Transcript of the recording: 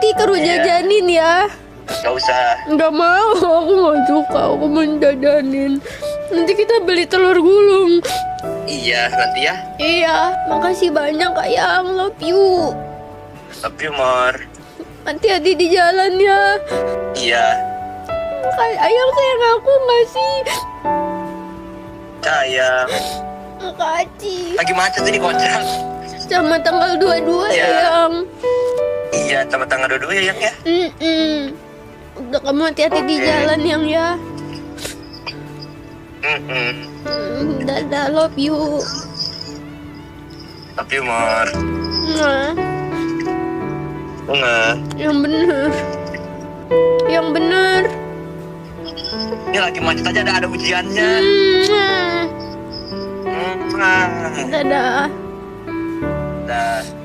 nanti Karo jajanin ya. Gak usah. Nggak mau, aku nggak suka. Aku mau jajanin. Nanti kita beli telur gulung. Iya, nanti ya. Iya, makasih banyak Ayang. Love you. Tapi Mor. Hati-hati di jalan ya. Iya. Ayang sayang aku nggak sih? Sayang. Makasih. Lagi macet ini kocak. Sama tanggal 22 Iya. Ayang. Iya, sama tanggal 22 ya, Yang ya. Udah kamu hati-hati di Oke. jalan Yang ya. Dadah, love you. Tapi Mor. Nah, Enggak. yang bener. Yang bener. Ini lagi macet aja ada ujiannya. Dadah. Dah.